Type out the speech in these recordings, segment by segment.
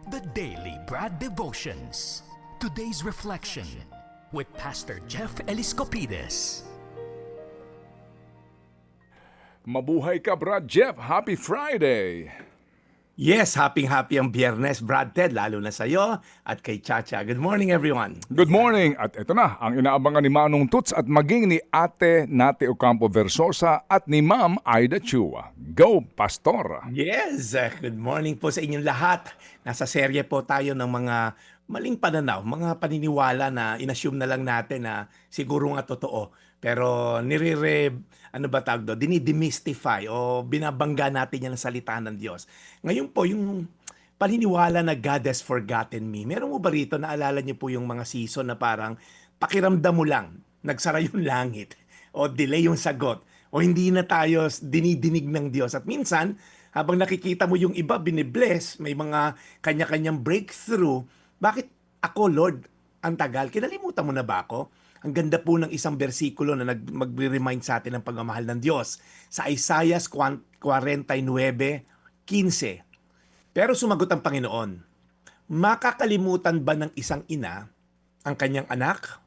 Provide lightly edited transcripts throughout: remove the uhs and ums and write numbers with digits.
The Daily Brad Devotions. Today's reflection with Pastor Jeff Eliscopides. Mabuhay ka, Brad Jeff. Happy Friday! Yes, happy ang Biyernes, Brad Ted, lalo na sa iyo at kay Chacha. Good morning, everyone. Good morning! At ito na, ang inaabangan ni Manong Tuts at maging ni Ate Nati Ocampo Versosa at ni Ma'am Aida Chua. Go, Pastor! Yes, good morning po sa inyong lahat. Nasa serye po tayo ng mga maling pananaw, mga paniniwala na inassume na lang natin na siguro nga totoo. Pero dinidemystify o binabangga natin yan ang salita ng Diyos. Ngayon po, yung paniniwala na God has forgotten me. Meron mo ba rito, naalala niyo po yung mga season na parang pakiramdam mo lang, nagsara yung langit, o delay yung sagot, o hindi na tayo dinidinig ng Diyos. At minsan, habang nakikita mo yung iba, binibless, may mga kanya-kanyang breakthrough, bakit ako, Lord, ang tagal? Kinalimutan mo na ba ako? Ang ganda po ng isang bersikulo na mag-remind sa atin ng pagmamahal ng Diyos. Sa Isaiah 49:15. Pero sumagot ang Panginoon, makakalimutan ba ng isang ina ang kanyang anak?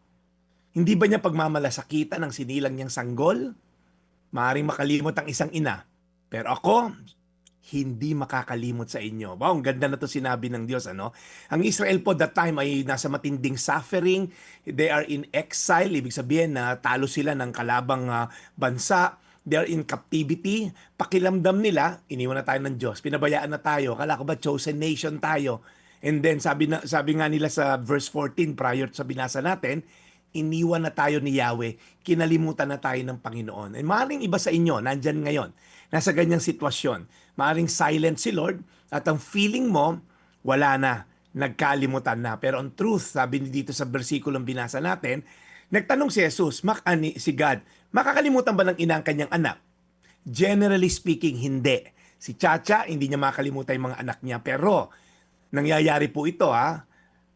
Hindi ba niya pagmamalasakitan ang sinilang niyang sanggol? Maaaring makalimot ang isang ina. Pero ako, hindi makakalimot sa inyo. Wow, ang ganda na to sinabi ng Diyos, ano? Ang Israel po that time ay nasa matinding suffering. They are in exile. Ibig sabihin na talo sila ng kalabang bansa. They are in captivity. Pakilamdam nila, iniwan na tayo ng Diyos. Pinabayaan na tayo. Kala ko ba chosen nation tayo? And then sabi nga nila sa verse 14 prior sa binasa natin, iniwan na tayo ni Yahweh, kinalimutan na tayo ng Panginoon. And maaaring iba sa inyo, nandyan ngayon, nasa ganyang sitwasyon. Maaaring silent si Lord at ang feeling mo, wala na, nagkalimutan na. Pero ang truth, sabi dito sa versikulong binasa natin, nagtanong si Jesus, si God, makakalimutan ba ng ina ang kanyang anak? Generally speaking, hindi. Si Chacha, hindi niya makakalimutan yung mga anak niya. Pero, nangyayari po ito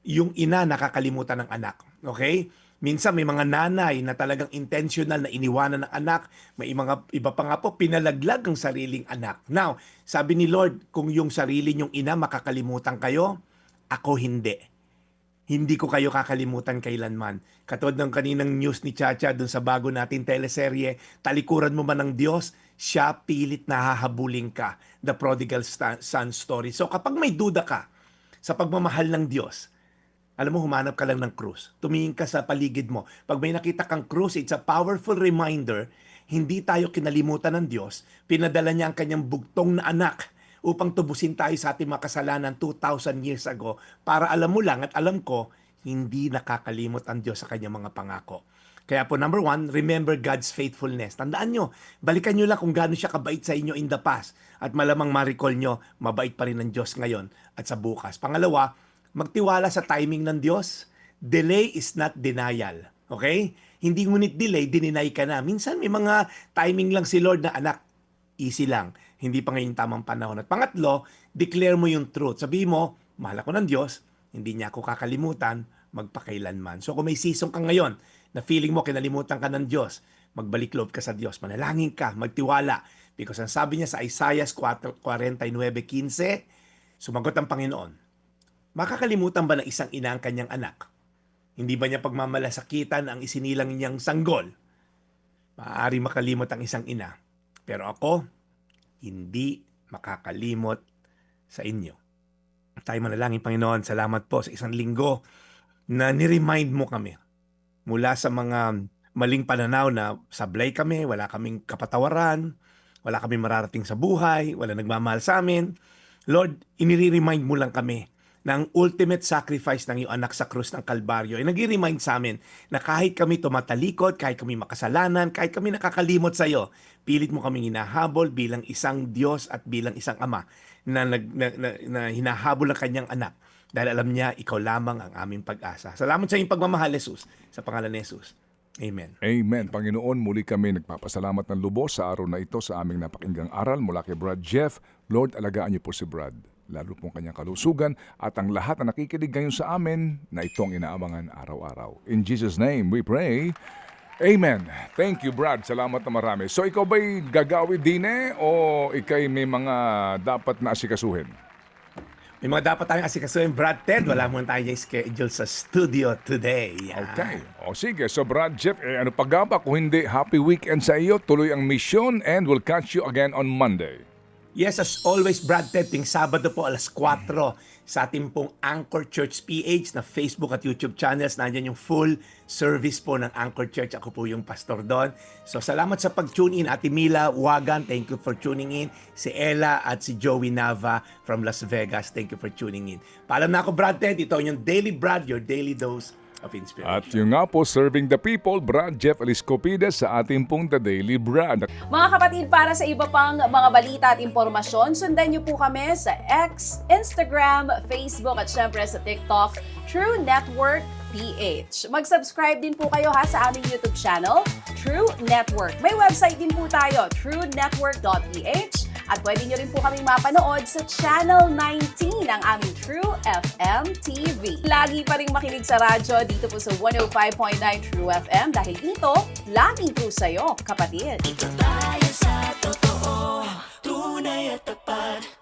yung ina nakakalimutan ng anak. Okay? Minsan may mga nanay na talagang intentional na iniwanan ng anak. May mga iba pa nga po, pinalaglag ang sariling anak. Now, sabi ni Lord, kung yung sarili niyong ina makakalimutan kayo, ako hindi. Hindi ko kayo kakalimutan kailanman. Katulad ng kaninang news ni Chacha dun sa bago natin teleserye, talikuran mo man ng Diyos, siya pilit na hahabulin ka. The Prodigal Son story. So kapag may duda ka sa pagmamahal ng Diyos, alam mo, humanap ka lang ng krus. Tumingin ka sa paligid mo. Pag may nakita kang krus, it's a powerful reminder, hindi tayo kinalimutan ng Diyos. Pinadala niya ang kanyang bugtong na anak upang tubusin tayo sa ating mga kasalanan 2,000 years ago. Para alam mo lang at alam ko, hindi nakakalimot ang Diyos sa kanyang mga pangako. Kaya po, number one, remember God's faithfulness. Tandaan nyo, balikan nyo lang kung gaano siya kabait sa inyo in the past. At malamang ma-recall nyo, mabait pa rin ang Diyos ngayon at sa bukas. Pangalawa, magtiwala sa timing ng Diyos. Delay is not denial. Okay? Hindi ngunit delay, dininay ka na. Minsan may mga timing lang si Lord na anak, easy lang. Hindi pa ngayon tamang panahon. At pangatlo, declare mo yung truth. Sabihin mo, mahal ako ng Diyos, hindi niya ako kakalimutan, magpakailanman. So kung may season ka ngayon na feeling mo kinalimutan ka ng Diyos, magbalik loob ka sa Diyos, manalangin ka, magtiwala. Because ang sabi niya sa Isaiah 49:15, sumagot ang Panginoon, makakalimutan ba ng isang ina ang kanyang anak? Hindi ba niya pagmamalasakitan ang isinilang niyang sanggol? Maaari makalimot ang isang ina. Pero ako, hindi makakalimot sa inyo. Tayo manalangin, Panginoon, salamat po sa isang linggo na niremind mo kami mula sa mga maling pananaw na sablay kami, wala kaming kapatawaran, wala kaming mararating sa buhay, wala nagmamahal sa amin. Lord, inire-remind mo lang kami na ang ultimate sacrifice ng iyong anak sa krus ng Kalbaryo ay nag-remind sa amin na kahit kami tumatalikod, kahit kami makasalanan, kahit kami nakakalimot sa iyo, pilit mo kaming hinahabol bilang isang Diyos at bilang isang Ama na hinahabol ang kanyang anak dahil alam niya, ikaw lamang ang aming pag-asa. Salamat sa iyong pagmamahal, Jesus. Sa pangalan ni Jesus. Amen. Amen. Panginoon, muli kami nagpapasalamat ng lubos sa araw na ito sa aming napakinggang aral mula kay Brad Jeff. Lord, alagaan niyo po si Brad, lalo pong kanyang kalusugan at ang lahat na nakikinig ngayon sa amin na itong inaabangan araw-araw. In Jesus' name we pray. Amen. Thank you, Brad. Salamat na marami. So ikaw ba'y gagawin din o ikay may mga dapat na asikasuhin? May mga dapat tayong asikasuhin, Brad Ted. Wala muna tayong schedule sa studio today. Yan. Okay. O sige, so Brad Jeff, ano pa nga ba kung hindi happy weekend sa iyo, tuloy ang mission and we'll catch you again on Monday. Yes, as always, Brad Ted, ting Sabado po alas 4 sa ating pong Anchor Church PH na Facebook at YouTube channels. Nandiyan yung full service po ng Anchor Church. Ako po yung pastor doon. So salamat sa pag-tune in. Ate Mila Wagan, thank you for tuning in. Si Ella at si Joey Nava from Las Vegas, thank you for tuning in. Paalam na ako, Brad Ted. Ito yung Daily Brad, your daily dose of inspiration. At yung nga po, serving the people, Brad Jeff Eliscopides sa ating pong The Daily Brad. Mga kapatid, para sa iba pang mga balita at impormasyon, sundan niyo po kami sa X, Instagram, Facebook at syempre sa TikTok, True Network PH. Mag-subscribe din po kayo sa aming YouTube channel, True Network. May website din po tayo, truenetwork.ph. At pwede nyo rin po kaming mapanood sa Channel 19 ng aming True FM TV. Lagi pa rin makinig sa radyo dito po sa 105.9 True FM dahil dito, laging po sa'yo, kapatid. Dito tayo sa totoo, tunay at tapat.